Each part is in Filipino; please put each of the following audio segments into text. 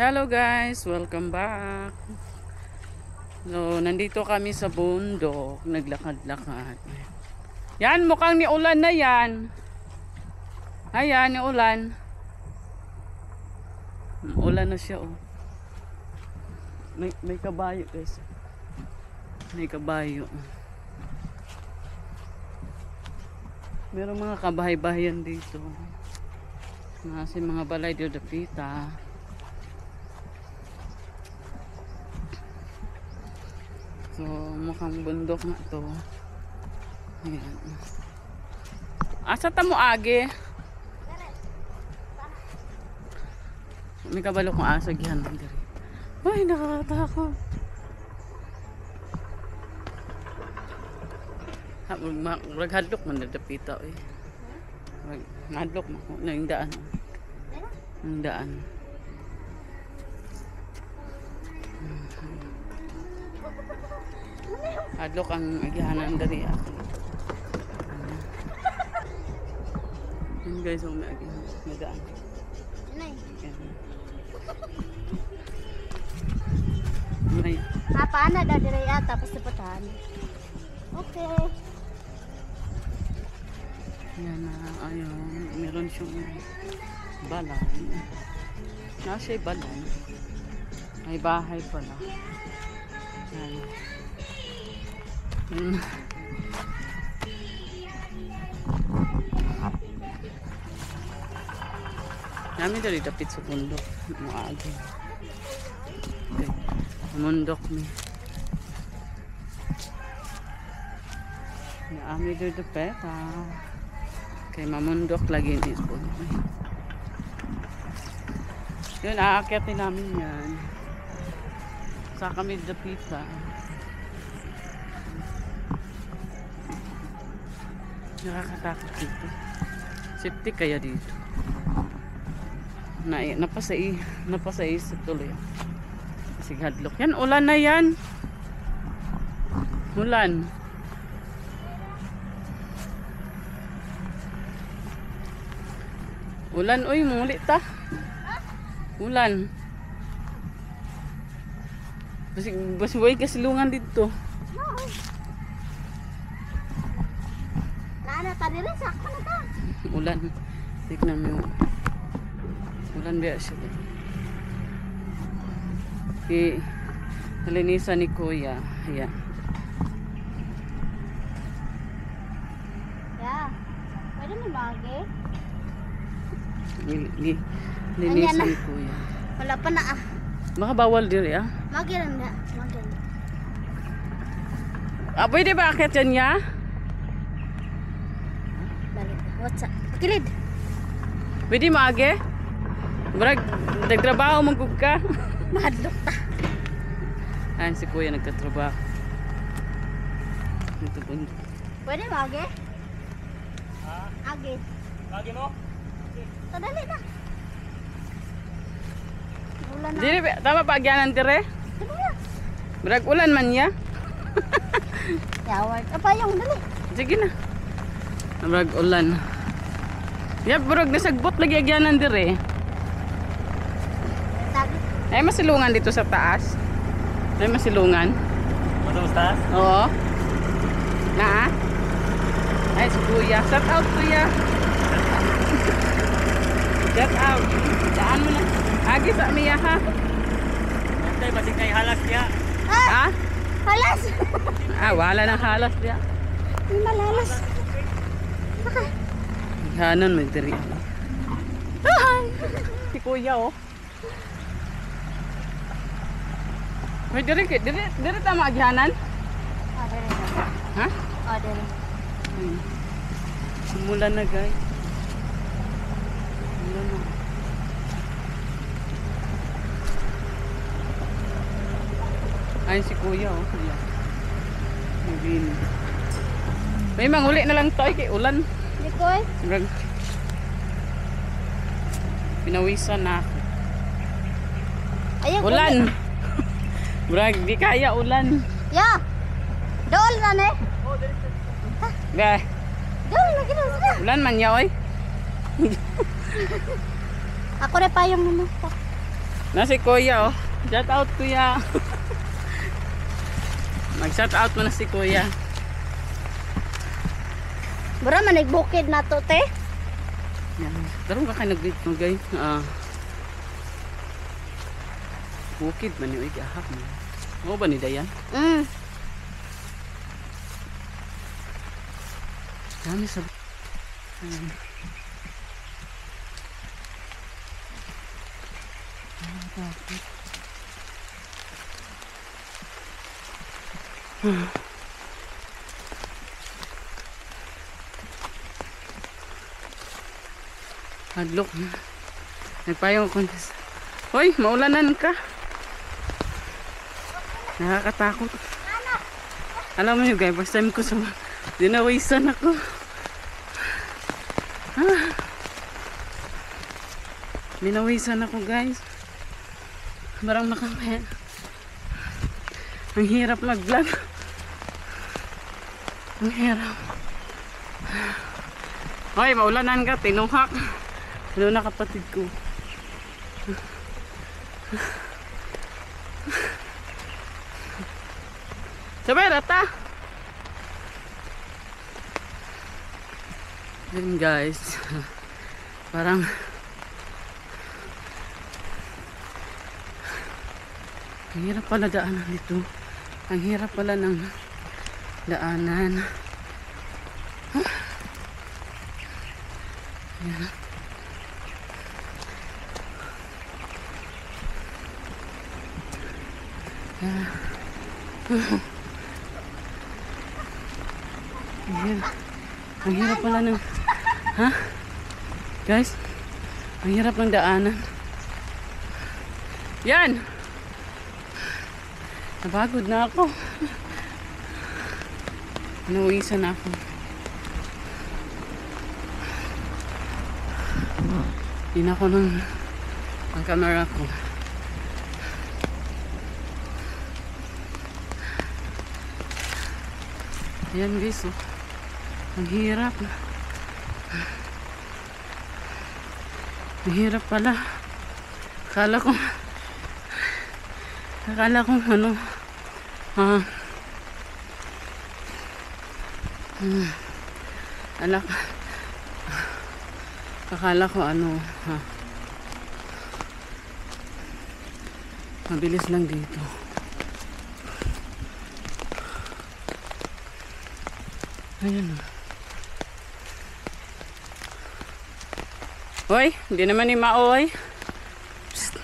Hello guys, welcome back. So, nandito kami sa bundok, naglakad-lakad. Yan, mukhang ni ulan na yan. Ayan, ni ulan. Ulan na siya, oh. May kabayo, guys. May kabayo. Merong mga kabahay-bahayan dito. Kasi mga balay didapita. So, mukhang bundok na ito. Ayan. Asa ta mo agi? May kabalo kong aso gihan man diri. Ay, nakakatakot. Maghadlok man dapita eh. Maghadlok mo na yung daan. Yung daan. Hadlok ang agihanan dari ako. Yun guys, may agihanan. Madaan. May. Apa na da dire ata pasapatan. Okay. Yan na, ayun. Meron siyang balon. Nasa'y balon. May bahay pala. Yan. Namin dali dapit sa bundok. Maagi. Okay. Mundok mi. Naami dali dapit. Okay, mamundok lagi ni bundok. Yun, aakyatin namin yan. Sa kami dapita. Nakakatakot dito. Safety kaya dito. Napasai sa tuloy. Kasi hadlok. Yan, ulan na yan. Ulan. Ulan, uy, muli ta. Ulan. Basi kasilungan dito. Ana ta dire sakto na ta. Ulan. Tignan mo. Ulan biya siya. Nalinisan ni Kuya. Ayan. Ya. Pwede mo lagi. Linisan ni Kuya. Wala pa na ah. Baka bawal diri ah. Magiranda. Magiranda. Pwede ba akit yan niya? What's up? Kilid. Pwede maage? Murag, nagtrabaho magkug ka. Mahadlok ta. Ayan si Kuya nagtatrabaho. Ito bundok. Pwede magi? Ha? Agi. Lagi mo? Tadali na. Ulan na. Dili, tama pa agyanan dire? Dali na. Murag ulan man niya. Yawag. Apa yung dali? Sige na. Murag ulan. Yap, murag nasagbot lagi agyanan dire. Sabi. Ay masilungan dito sa taas. Ay masilungan. Matulos taas? Oo. Na? Ay si Kuya. Shout out Kuya. Shout out. Daan mo na. Agi sa Mia ha. Huwag basig kay halas niya. Ha? Halas. Wala nang halas diya. Hindi malalas. Baka. Hanan may diri. Si Kuya oh. May diri tama agyanan? Oh, dali na. Ha? Oh, dali. Simulan na guys. Simulan na. Ayun si Kuya oh. Ayan. Maglinis. May manguli na lang to kay ulan. Di ko eh. Murag pinawisan na ako. Ayun. Ulan. Murag di kaya ulan. Ya. Dool na ne. Gah. Dool na gina sila. Ulan man ya oy. Ako na pa yung ano. Na si Kuya oh. Shout out Kuya. Mag-shout out mo na si Kuya. Bura man nagbukid na to te. Yan. Darong ka kayo nag-greet mo guys. Bukid man yung igahap mo. Oo ba ni Dayan? Dami sa... Ayan. Bakit? Hadlok. Nagpayong ko. Hoy, maulanan ka. Nakakatakot. Alam mo yun guys, first time ko sa... Dinawisan ako. Dinawisan ako guys. Barang makamaya. Ang hirap mag-vlog. Ang hirap. Hoy, maulanan ka, tinuhak. Ano na kapatid ko. Sabay, rata. Then guys, parang ang hirap pala daanan dito. Ang hirap pala ng daanan. Ayan. Ayan. Ang hirap pala ng guys, ang hirap ng daanan. Yan. Napagod na ako. Nawisan ako. Hindi ko ng ang camera ko. Ayan guys, oh. Ang hirap. Ang hirap pala. Akala ko ano akala ko ano mabilis lang dito. Ayan. Hoy, hindi naman ni Maoy. Psst.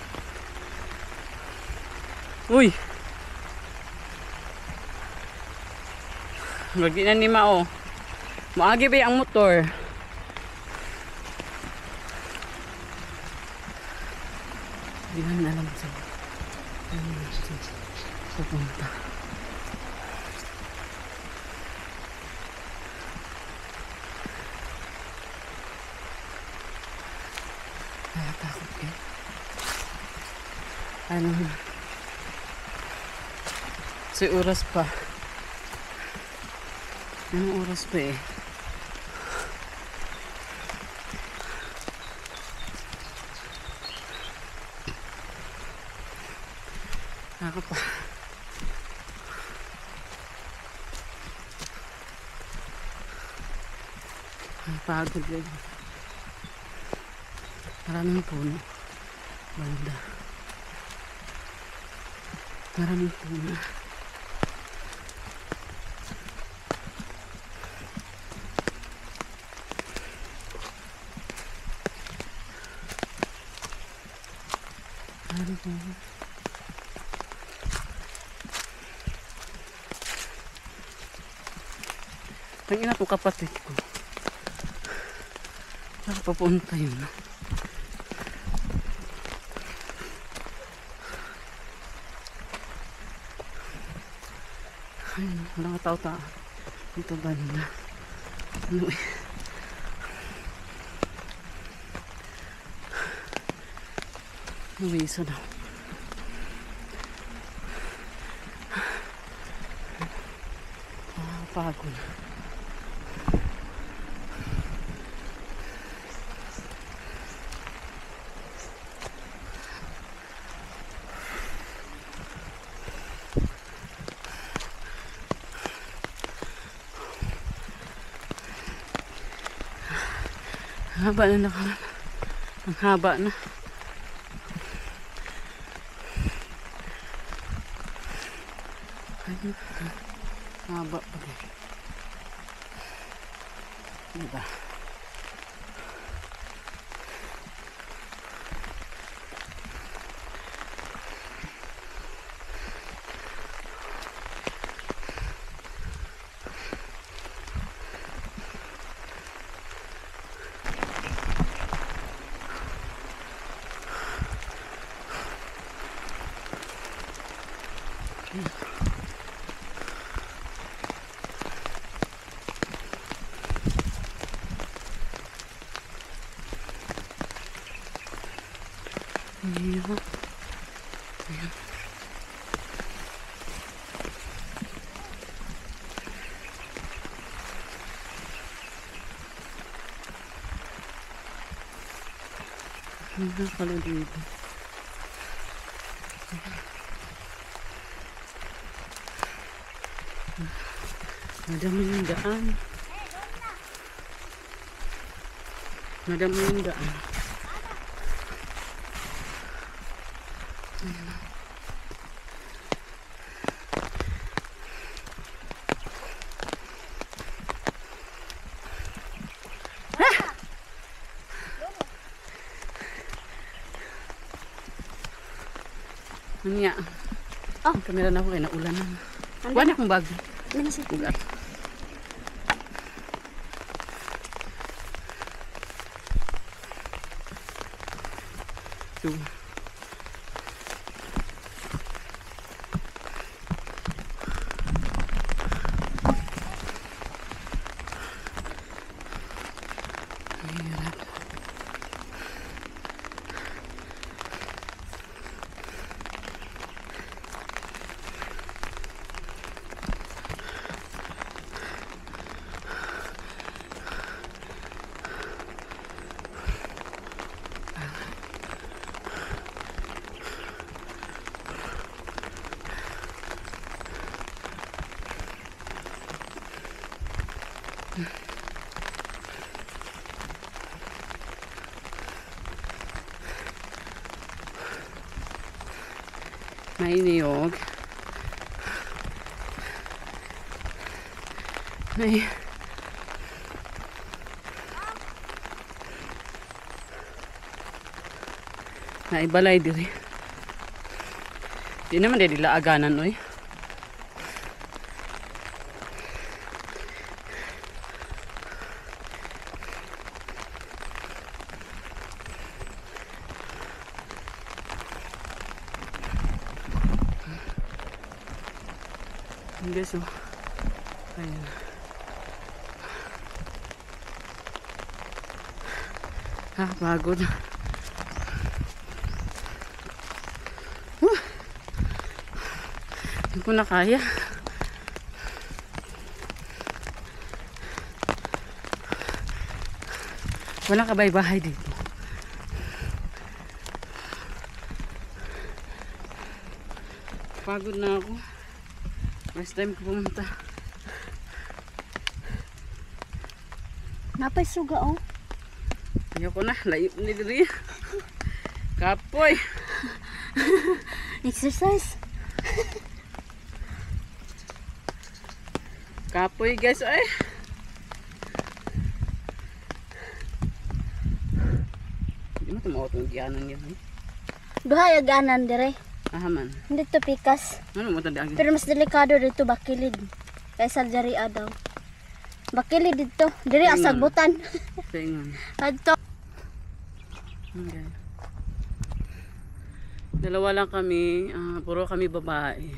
Uy. Lagi na ni Mao. Maagi ba ang motor? Hindi na alam sa pupunta. Takot eh. Ano? Kasi oras pa. Anong oras pa eh? Ako pa. Ang pagod lang. Maraming puno. Banda. Maraming puno. Maraming puno. Tangina po kapatid ko. Saan papunta yun? Ayun, walang katao-tao. Dito banda. Ano eh? Nawiso daw. Pagod. Haba na naman. Ang haba na. Ayun. Haba pa rin. Diba? Ayan. Ayan. Ayan pala dito. Madami yung daan. Madami yung daan. Ano nga? Oh. Ang kamera na ako kaya naulan na. Anda. Wala akong bag. Ano siya? Ugat. So, hirap. May niyog. May naibalay diri. Di naman dili laaganan oy. Guys, oh. Ayan. Pagod. Hindi ko na kaya. Walang kabay-bahay dito. Pagod na ako. First time ko pumunta. Napay suga oh. Ayoko na. Layo ni diri. Kapoy. Exercise. Kapoy guys ay. Hindi mo tumaot ng diyanan yun. Duha yaganan dire. Ahaman. Hindi to pikas. Ano mo tanda agad? Pero mas delikado dito bakilid. Kaysa diri daw. Bakilid dito. Diri Tingnan. asagbutan. Tingnan. Adto. Okay. Dalawa lang kami. Puro kami babae.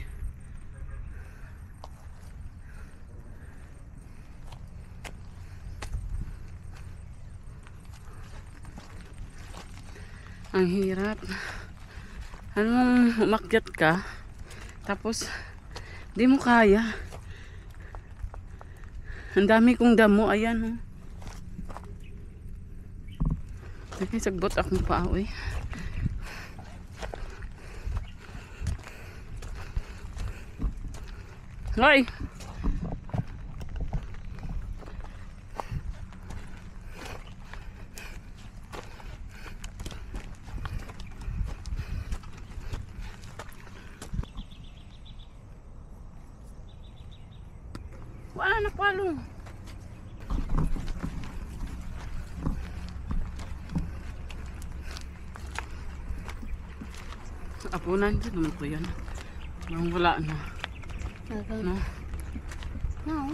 Ang hirap. Anong umakyat ka, tapos di mo kaya. Ang dami kong damo, ayan. Okay, sagbot akong paawi. Hoy! Wala na palo. Apunan din naman ko yan. Nang wala na. Okay. No? No.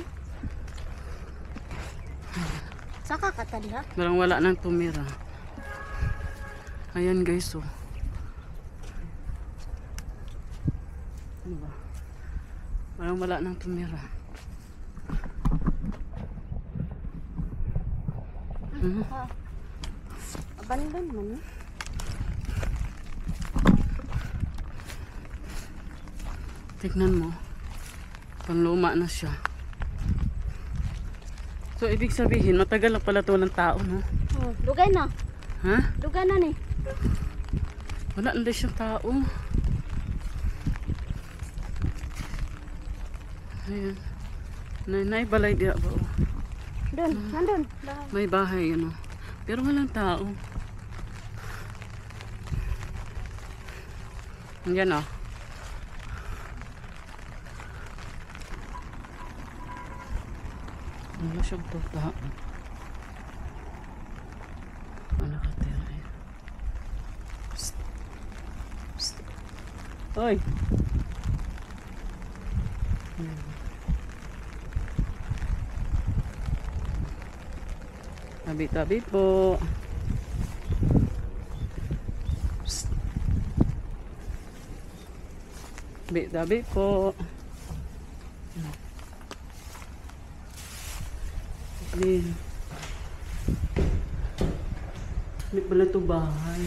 Saka katanda. Parang wala nang tumira. Ayan guys, oh. Ano ba? Parang wala nang tumira. Ah. Abandon man. Tignan mo. Panluma na siya. So, ibig sabihin, matagal na pala ito ng tao, no? Oh, dugay na. Ha? Dugay na ni. Wala na din siyang tao. Ayan. Naibalay diya ba? Oh. Doon, nandun. May bahay, ano. Pero walang tao. Yan, oh. Wala siyang tao. Ano ka tayo? Psst. Psst. Hoy! Tabi-tabi po. Psst. Tabi-tabi po. Hindi pala ito bahay.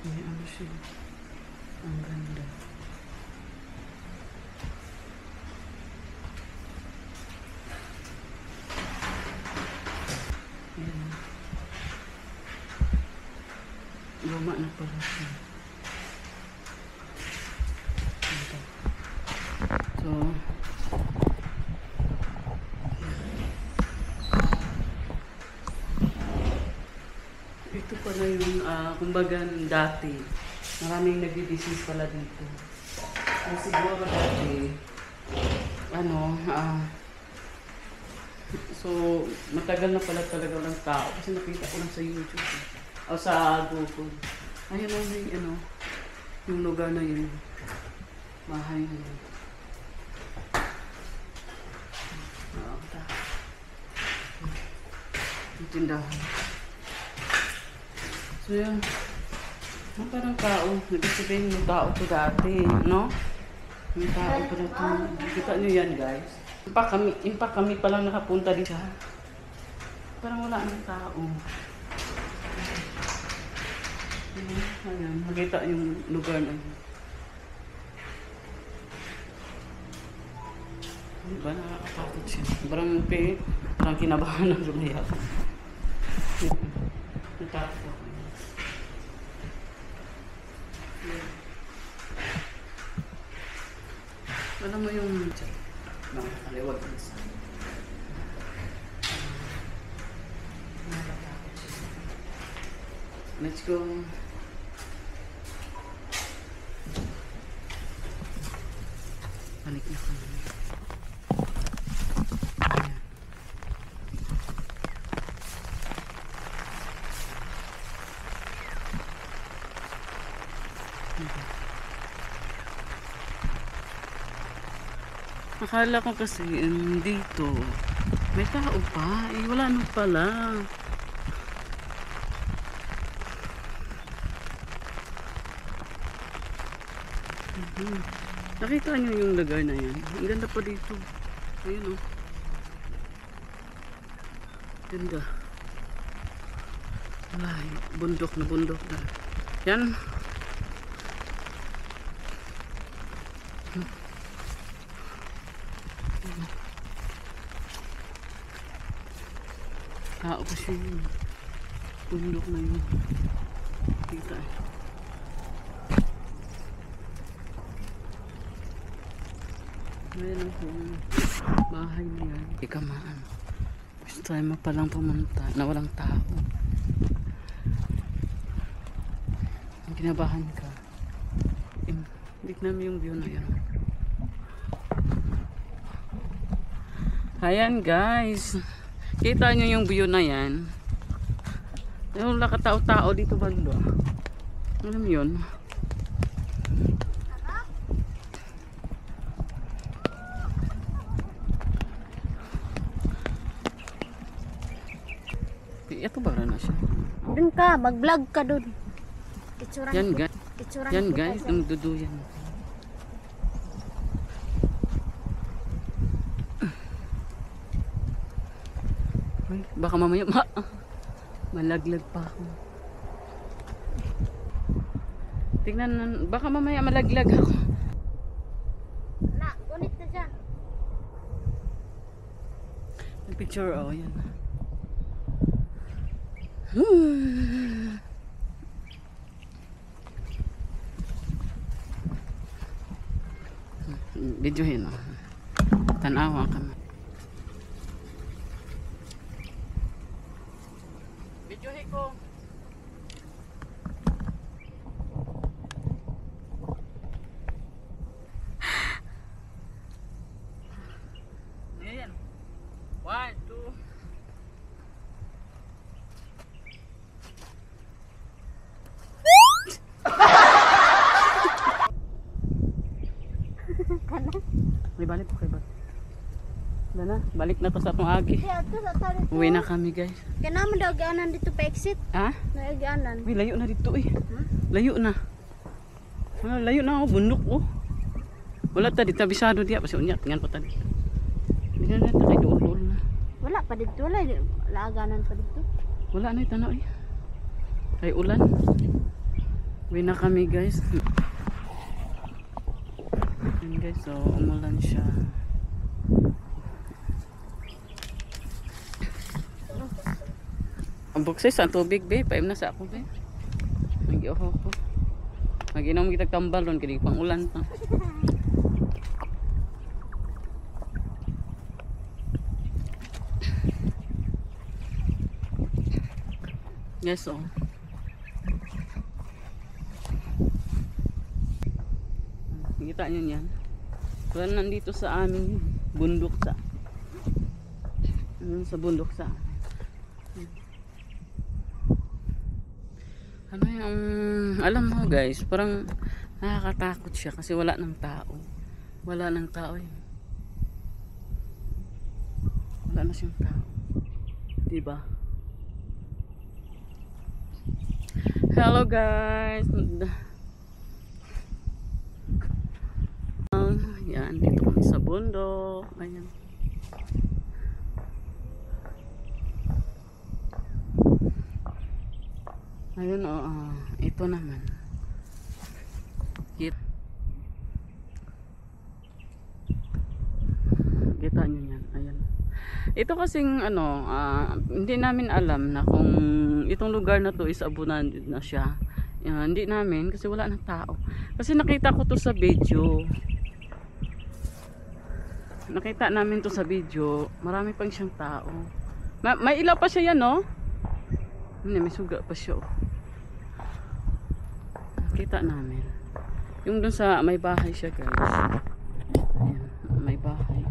May ano siya. Ang ganda. Ayan. Luma na pala siya. Ito. So, ito pala yung, kumbaga dati, maraming nagbi-business pala dito. Siguro dati, ano, so, matagal na pala talaga ng tao kasi nakita ko lang sa YouTube o sa Google. Ayun lang yung, ano, yung lugar na yun. Bahay na yun. Yung tindahan. So, yun. Parang tao. Nag-isipin yung tao to dati, no? Yung tao pa ito. Kita nyo yan, guys. Impa kami palang nakapunta dito. Parang wala ng tao. Ayan, nakita yung lugar na yun. Diba nakakatakot siya? Parang kinabahan ng lumayak. Natakot ako. Alam mo yung nakakaliwag na sa nakatakot siya. Let's go. Balik na kami. Akala ko kasi dito may tao pa. Eh, wala na pala. Nakita niyo yung lugar na yan? Ang ganda pa dito. Ayun, oh. Ganda. Ay, bundok na bundok na. Yan. Tao kasi yun. Bundok na yun. Kita eh. Ayan yung bahay na yan. Hindi ka maan. First time mo palang pumunta na walang tao. Kinabahan ka. Tignan mo yung view na yan. Ayan guys. Kita nyo yung view na yan. Yung lakatao-tao dito bando. Alam mo yun? Ito ba na siya? Dun ka, mag-vlog ka dun. Picturean Yan ko- guys. picturean Yan kita guys, sa- ang duduyan. Ay, baka mamaya malaglag pa ako. Tingnan, baka mamaya malaglag ako. Na, ulit na dyan. Yung picture, oh, yan. Videohin, oh. Tanawa ka mo. Videohin ko. Ayan. 1, 2. May balik po kayo ba? Wala na, balik na to sa atong agi. Di, ato sa tali to. Uwi na kami guys. Kaya naman daw agianan dito pa exit. Ha? Naagianan. Uy, layo na dito eh. Layo na. Ah, layo na ako, bundok oh. Wala ta, di tabisado diya. Kasi unyat, nga pa ta. Hindi na natin kay doon na. Wala pa dito. Wala laaganan pa dito. Wala na itanaw eh. Kay ulan. Uwi na kami guys. Yan guys, so umulan siya. Ang buksis, ang tubig be. Paim na sa ako be. Mag-iuho ko. Mag-inom kita tambal doon. Kaya pang ulan pa. Yes, oh. Kita nyo yan. Kaya nandito sa aming bundok sa. Sa bundok sa. Ano yung, alam mo guys, parang nakakatakot siya kasi wala ng tao. Wala ng tao eh. Wala na siyang tao. Diba? Hello guys. Yan, dito kami sa bundok. Ayan. Ayun, ito naman. Kita nyo yan. Ayan. Ito kasing hindi namin alam na kung itong lugar na to is abundant na siya. Hindi namin kasi wala ng tao. Kasi nakita ko to sa video. Nakita namin to sa video. Marami pang siyang tao. May ilaw pa siya yan, no? May suga pa siya, oh. Kita namin. Yung dun sa may bahay siya, guys. Ayan, may bahay.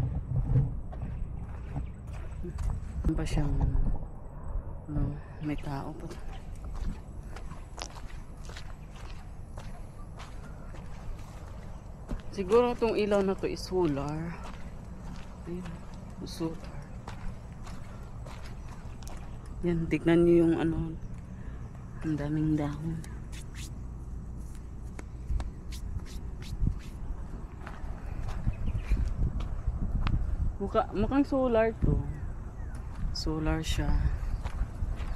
Ano pa siyang may tao pa. Siguro itong ilaw na to is solar. Ayan, solar. Yan, tignan nyo yung ang daming dahon. Mukhang solar to. Solar siya.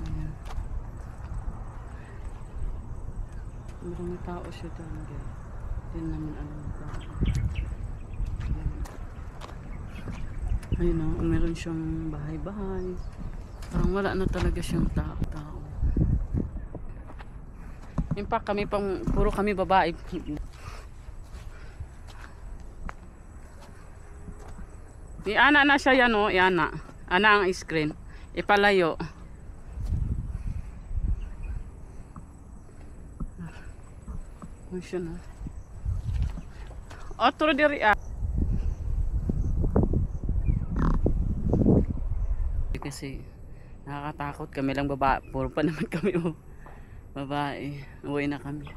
Ayan. Maraming tao siya doon, guys. Hindi namin alam yung tao. Ayun o, meron siyang bahay-bahay. Parang wala na talaga siyang tao. In fact, puro kami babae. Iana na siya yan o. Iana. Ana ang screen. Ipalayo. Ano siya na? Otro diri ah. Kasi nakakatakot kami lang babae. Puro pa naman kami oh. Babae. Uwi na kami.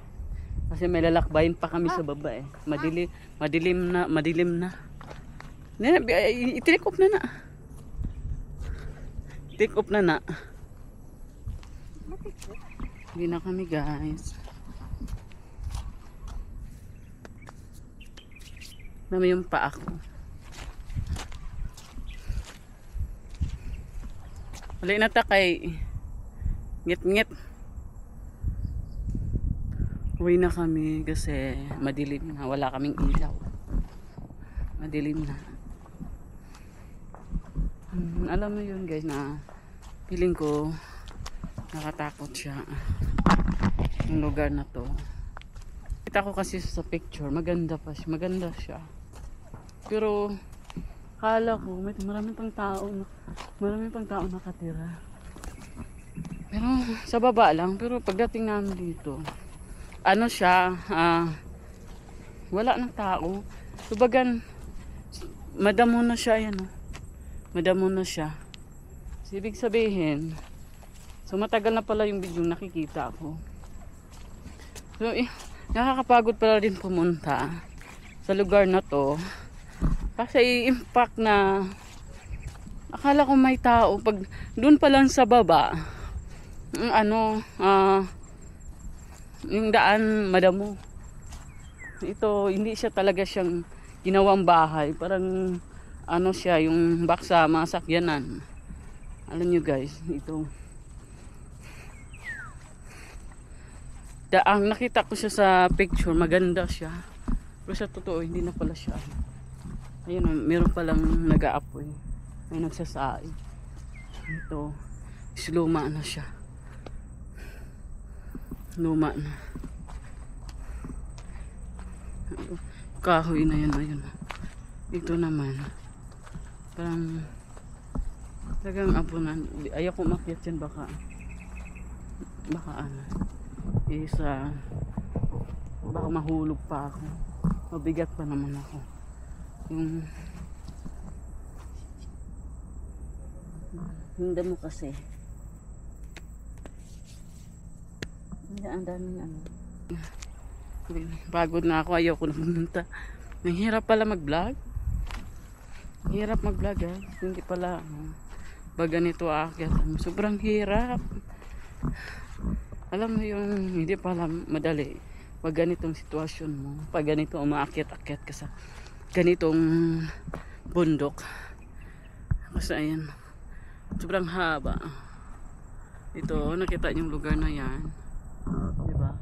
Kasi may lalakbayin pa kami sa baba eh. Madilim na. I-take off na na. Take off na na. Hindi na kami guys. Dami yung pa ako. Wala na ta kay ngit-ngit. Uwi na kami kasi madilim na. Wala kaming ilaw. Madilim na. Alam mo yun guys na feeling ko nakatakot siya. Yung lugar na to. Kita ko kasi sa picture. Maganda siya. Pero kala ko maraming pang tao nakatira. Pero sa baba lang. Pero pagdating namin dito, ano siya, wala ng tao. Subagan, madamo na siya yan. Madamo na siya. So, ibig sabihin, so matagal na pala yung video nakikita ko. So, nakakapagod pala din pumunta sa lugar na to. Kasi impact na akala ko may tao pag doon pa lang sa baba yung daan madamo. Ito hindi siya talaga siyang ginawang bahay, parang ano siya yung baksa masakyanan. Alam nyo guys, ito ang nakita ko siya sa picture, maganda siya. Pero sa totoo hindi na pala siya. Ayun, meron palang nag-aapoy. May nagsasaing. Ito, luma na siya. Luma na. Kahoy na yun, ayun. Ito naman. Parang talagang apunan. Ayaw ko makyat yan, baka ano. Baka mahulog pa ako. Mabigat pa naman ako. Yung damo kasi ang daming ano. Pagod na ako, ayaw ko na pumunta. Mahirap pala mag-vlog. Hirap mag-vlog guys. Hindi pala pag ganito aakyat. Sobrang hirap. Alam mo yung hindi pala madali pag ganitong sitwasyon mo. Pag ganito umaakyat-akyat ka sa ganitong bundok. Kasi ayan, sobrang haba. Ito, nakita niyo yung lugar na yan, diba?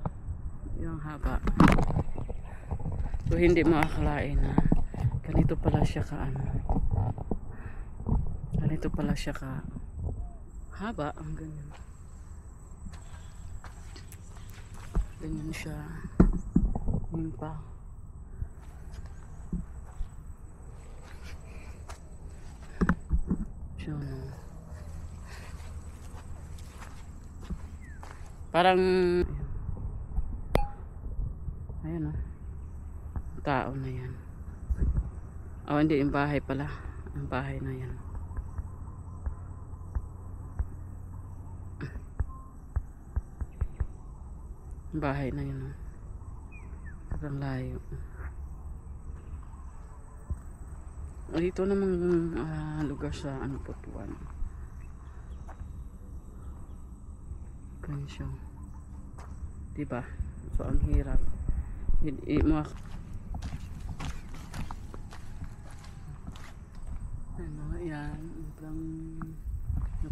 Yung haba. So hindi makakalain na ganito pala siya ka ganito pala siya ka haba. Ang ganyan siya. Yun pa. Parang ayun tao na yan. Hindi, yung bahay pala. Ang bahay na yan. Yung bahay na yan. Parang layo. Dito namang lugar sa Putuan. Ganyan siya. Diba? So ang hirap. Yan. Parang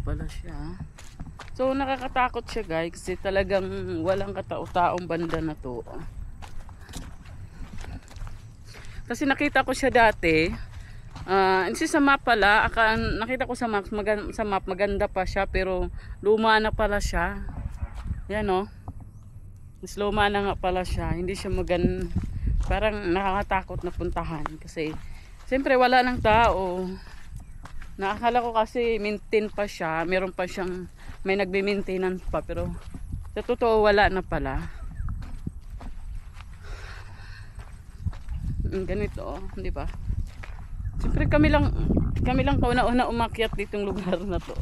pala siya. So nakakatakot siya guys. Kasi talagang walang katao-taong banda na to. Kasi nakita ko siya dati. Sa map pala, nakita ko sa map, maganda pa siya, pero luma na pala siya. Yan o. Mas luma na nga pala siya. Hindi siya parang nakakatakot na puntahan. Kasi Siyempre wala ng tao. Naakala ko kasi maintain pa siya, meron pa siyang may nagbe-maintenance pa, pero sa totoo wala na pala. Ganito, di ba? Siyempre kami lang kauna-una umakyat ditong lugar na to.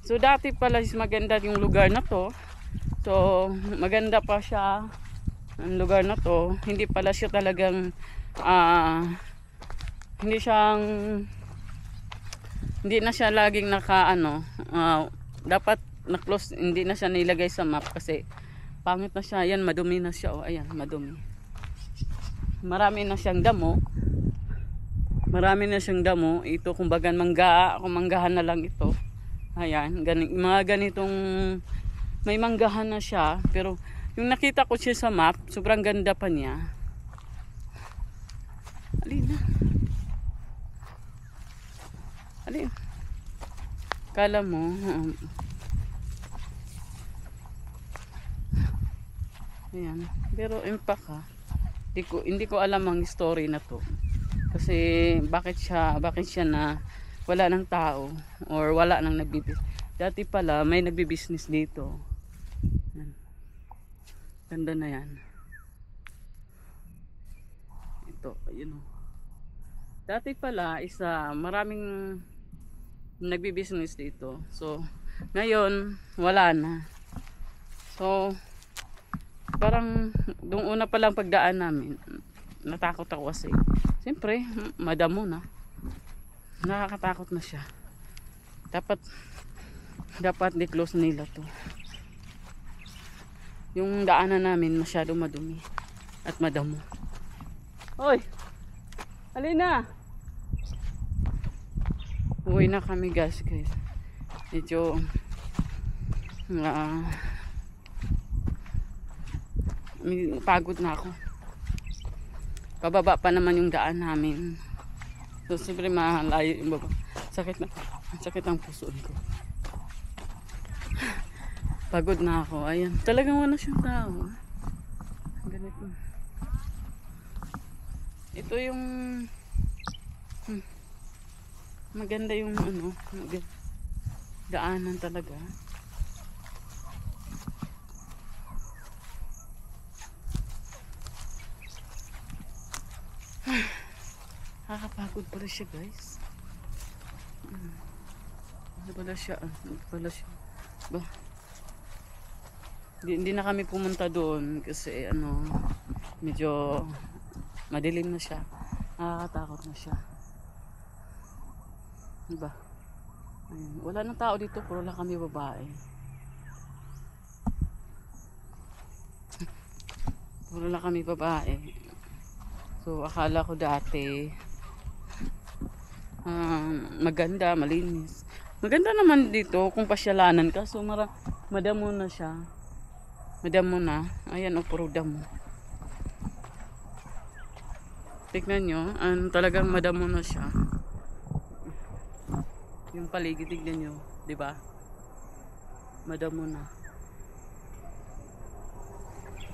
So dati pala is maganda yung lugar na to. So maganda pa siya ang lugar na to. Hindi pala siya talagang hindi na siya laging dapat na close, hindi na siya nilagay sa map kasi pangit na siya. Ayan, madumi na siya. Oh, ayan, madumi. Marami na siyang damo. Ito kumbaga manggahan na lang ito. Ayan, mga ganitong may manggahan na siya, pero yung nakita ko siya sa map, sobrang ganda pa niya. Alin. Kala mo, ayan. Pero impact ha. Hindi ko alam ang story na to. Kasi bakit siya na wala ng tao or wala nang nagbibis. Dati pala may nagbi-business dito. Yan. Ganda na yan. Ito, ayun oh. Dati pala maraming nagbi-business dito. So ngayon wala na. So parang doon una pa lang pagdaan namin, natakot ako kasi siyempre madamo na, nakakatakot na siya. Dapat di-close nila to. Yung daanan namin masyado madumi at madamo. Hoy, halina, uwi na kami guys. Medyo pagod na ako. Pababa pa naman yung daan namin. So siyempre malayo yung baba. Sakit ang puso ko. Pagod na ako. Ayan, talagang wala siyang tao. Ganito. Ito yung maganda yung daanan talaga. Nakakapagod pala siya guys. Ano pala siya? Hindi na kami pumunta doon kasi medyo madilim na siya. Nakakatakot na siya. Diba? Ayun. Wala nang tao dito, puro lang kami babae. Puro lang kami babae. So akala ko dati maganda, malinis. Maganda naman dito kung pasyalanan ka. So madamo na siya. Madamo na. Ayan o, puro damo. Tignan nyo, talagang madamo na siya. Yung paligid, tignan nyo, di ba? Madamo na.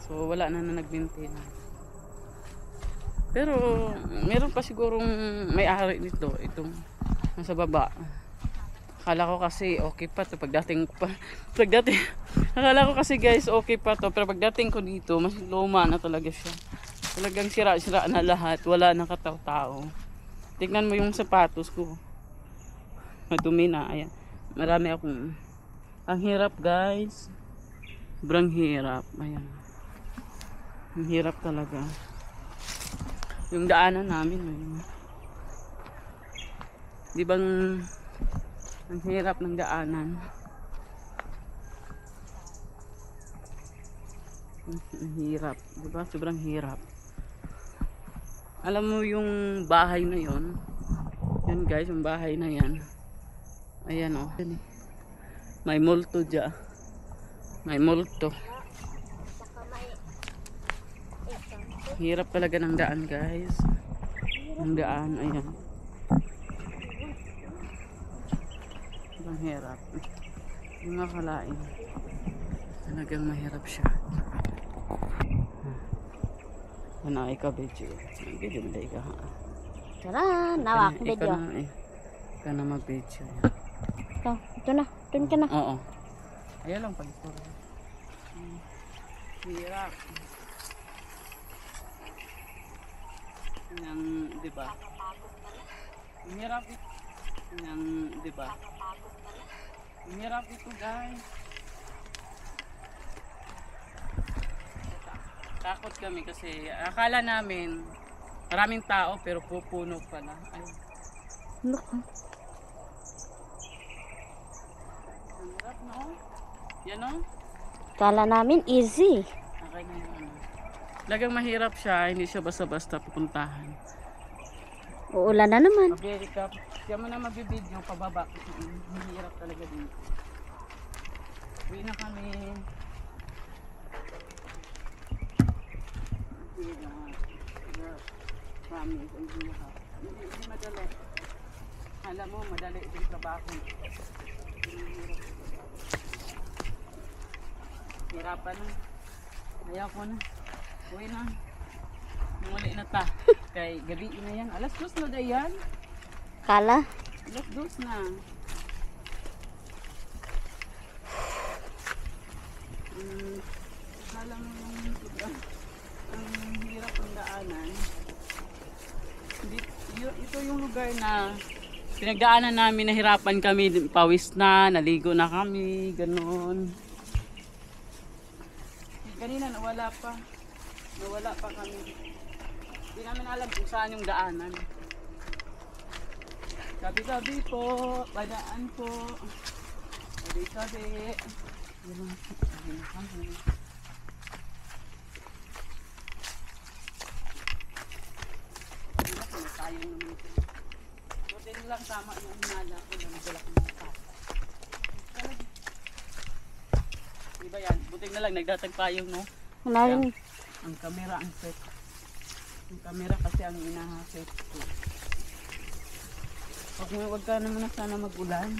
So wala na nag-maintain. Pero meron pa sigurong may-ari nito, itong nasa baba. Akala ko kasi okay pa to akala ko kasi guys okay pa to, pero pagdating ko dito mas luma na talaga siya. Talagang sira-sira na lahat, wala na kataw-tao. Tingnan mo yung sapatos ko. Madumi na, ayan. Marami akong ang hirap guys. Sobrang hirap, ayan. Ang hirap talaga. Yung daanan namin, di bang ang hirap ng daanan? Ang hirap, di ba? Sobrang hirap. Alam mo yung bahay na yon? Yan guys, yung bahay na yan. Ayan o. May multo dyan. May multo. Hirap talaga ng daan guys. Ang daan, ayan. Ang hirap. Yung akalain. Talagang mahirap siya. Ano ay ka, Bejo? Ganyan ka ha. Tara, nawak video. Ikaw na mag-video. Ito na. Doon ka na. Oo. Ayan lang pag hirap. Yang, di ba? Hirap ito. Yang, di ba? Hirap ito, guys. Takot kami kasi akala namin maraming tao pero pupuno pala. Ay, Look. ang hirap, no? Yan, no? Kala namin easy. Okay na yung ano. Talagang mahirap siya, hindi siya basta-basta pupuntahan. Uulan na naman. Okay, recap. Kaya mo na magbibideo pababa kasi mahirap talaga dito. Uwi na kami. Hindi na. Promise, hindi madali. Alam mo, madali itong trabaho. Hirapan na. Ayaw ko na. Uwi na. Muli na ta. Kay gabi na yan. Alas 2 na da yan. Kala. Alas 2 na. Kala mo yung sobrang ang hirap ang daanan. Ito yung lugar na pinagdaanan namin, nahirapan kami, pawis na, naligo na kami, ganun. Kanina nawala pa kami. Hindi namin alam kung saan yung daanan. Gabi-gabi po, padaan po. Gabi-gabi. Gabi na kami. Sayang naman ito. Buti lang tama yung hinala ko na nagdala ko ng tao. Diba yan? Buti na lang nagdatag payong, no? Unahin. Ang camera ang set. Ang camera kasi ang inahaset ko. Wag ka naman na sana magulan.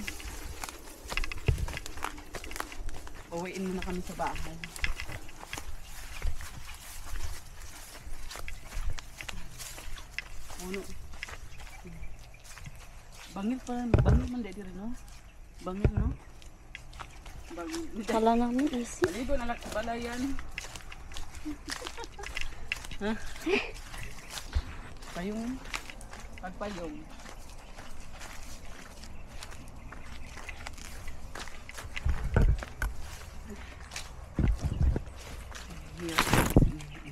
Uwiin mo na kami sa bahay. Puno. Bangil pa, bangil man dito rin, no? Bangil, no? Bangil. Kala namin easy. Maligo na lang sa balayan. Ha? Payong. Pagpayong.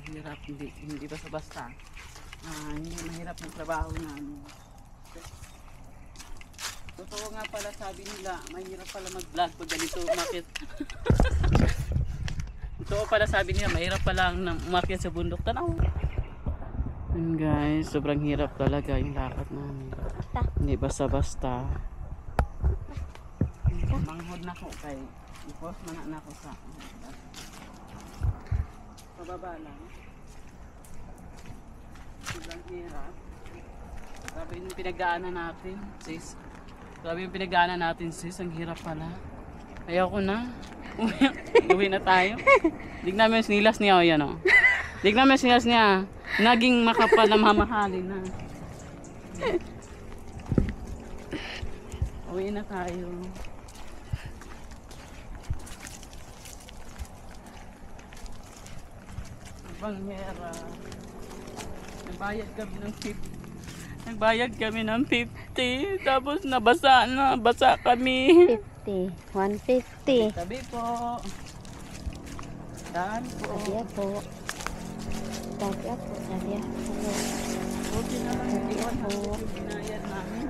Hirap. Hindi basta-basta. Hindi mahirap ng trabaho namin. Totoo nga pala sabi nila, mahirap pala mag-vlog pag ganito umakyat. Totoo pala sabi nila, mahirap pala umakyat sa bundok. Tanaw. And guys, sobrang hirap talaga yung lakad namin. Hindi basta-basta. Manghod na ko kay i-post man na ako sa pababa lang. Sobrang hirap. Grabe yung pinagdaanan natin, sis. Grabe yung pinagdaanan natin, sis. Ang hirap pala. Ayaw ko na. Uwi na tayo. Tignan mo yung sinilas niya, o yan o. Tignan mo yung sinilas niya. Naging makapal na mamahalin na. Uwi na tayo. Abang hera. Nagbayad kami ng 50. Nagbayad kami ng 50. Tapos nabasa kami. 50. 150. Sabi po. Daan po. Sabiya po. Sabiya po. Sabiya po. Buti na lang hindi Sabiya po. binayad namin.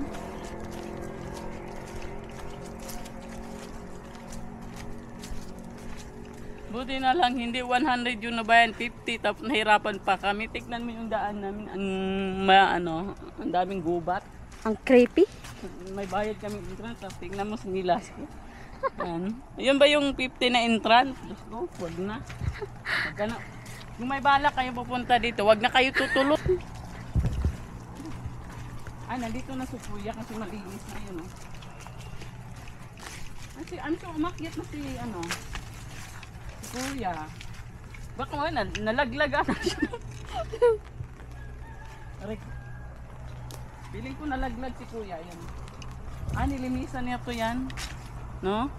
Buti na lang hindi 100 yung nabayan, 50 tapos nahirapan pa kami. Tignan mo yung daan namin, ang daming gubat. Ang creepy. May bayad kami entrance, tapos tignan mo sinilas ko. Yun ba yung 50 na entrance? Let's go, wag na. Kung may balak kayo pupunta dito, wag na kayo tutulog. Nandito na si Kuya kasi malinis na yun. Kasi umakyat na si Kuya. Baka nalaglag na siya. Piling ko nalaglag si kuya. Yan. Nilinisan niya to yan. No?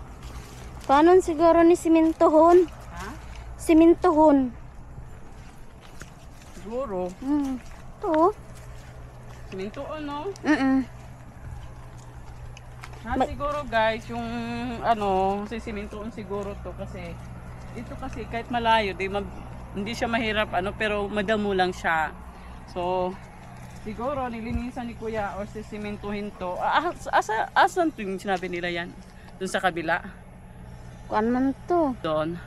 Paano siguro ni simintohon? Ha? Simintohon. Siguro. To. Siminto no? Siguro guys, yung sisimintoon siguro to kasi dito kasi kahit malayo, hindi siya mahirap pero madamo lang siya. So, siguro nilinisan ni kuya or sisimintuhin to. Asan to yung sinabi nila yan? Doon sa kabila? Kuan man to. Doon.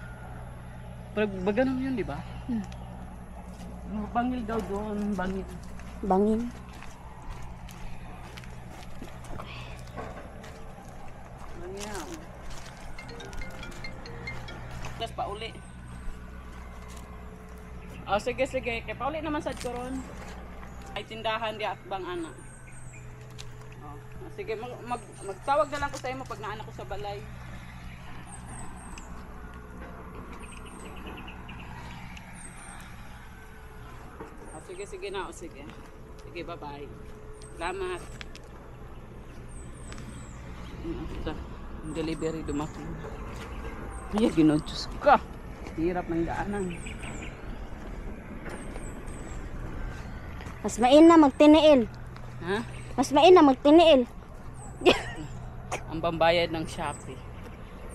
Pero ganun yun, di ba? Bangil daw doon, bangil. Bangin. Ayan. Tapos pauli. Sige. Kaya pauli naman sa koron. Ay tindahan di akbang anak. Sige, magtawag na lang ko sa imo pag naanak ko sa balay. Sige na. Sige, bye-bye. Salamat. Yung delivery dumating. Ay, ginodjus ka. Hirap ng daanan. Mas maina magtiniil. Ha? Mas maina magtiniil. Ang pambayad ng Shopee.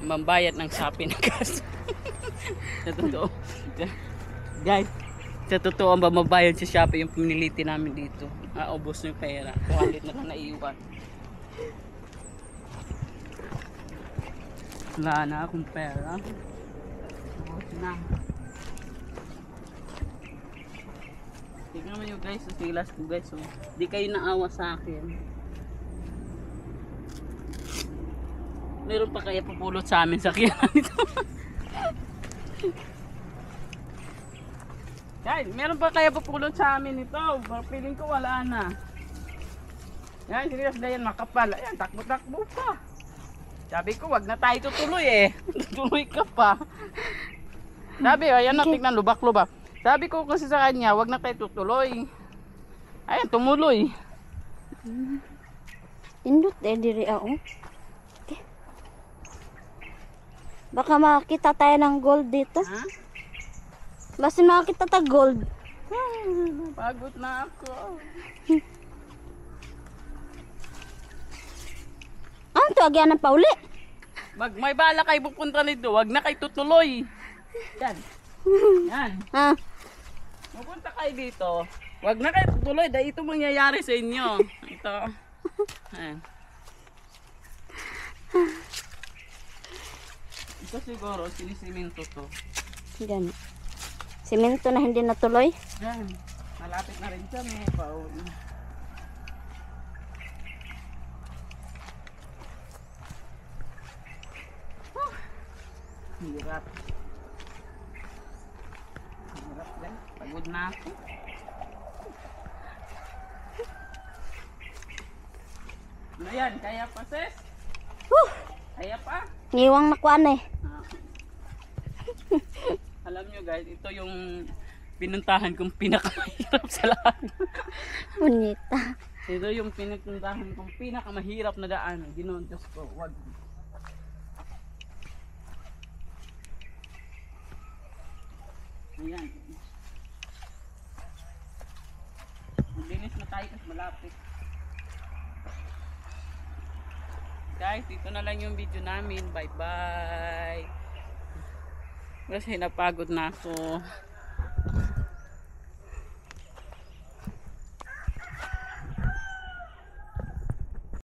Ang pambayad ng Shopee na gas. Sa totoo. Guys, sa totoo ang mabayad sa Shopee yung piniliti namin dito. Ubos ng pera. Wallet na lang naiwan. Wala na akong pera. Ubos na. Tignan mo yung guys, sa silas ko guys. Di kayo naawa sa akin. Meron pa kaya pupulot sa amin sa kiyanan nito. Guys, meron pa kaya pupulot sa amin ito. Feeling ko wala na. Yan, serious na yan, makapal. Ayan, takbo-takbo pa. Sabi ko, wag na tayo tutuloy eh. Tutuloy ka pa. Sabi, ayan na, tignan, lubak-lubak. Sabi ko kasi sa kanya, wag na tayo tutuloy. Ayan, tumuloy. Indot diri ako. Okay. Baka makakita tayo ng gold dito. Ha? Basta makakita tayo gold. Pagod na ako. Ano to? Agyan ng pauli. May bala kayo pupunta nito, wag na kayo tutuloy. Yan. Yan. Ha? Pupunta kayo dito, wag na kayo tutuloy dahil ito mangyayari sa inyo. Ito. Ayan. Ito siguro, sinisiminto to. Yan. Simento na hindi natuloy. Yan. Malapit na rin kami. Pauwi. Hirap. Hirap din. Pagod na ako. Ano yan? Kaya pa, sis? Kaya pa? Ngiwang nakuan eh. Alam nyo guys, ito yung pinuntahan kong pinakamahirap sa lahat. Bonita. Ito yung pinuntahan kong pinakamahirap na daan. Ginoon, Diyos ko, wag. Ayan. Maglinis na tayo kasi malapit. Guys, dito na lang yung video namin. Bye bye. Kasi napagod na ako.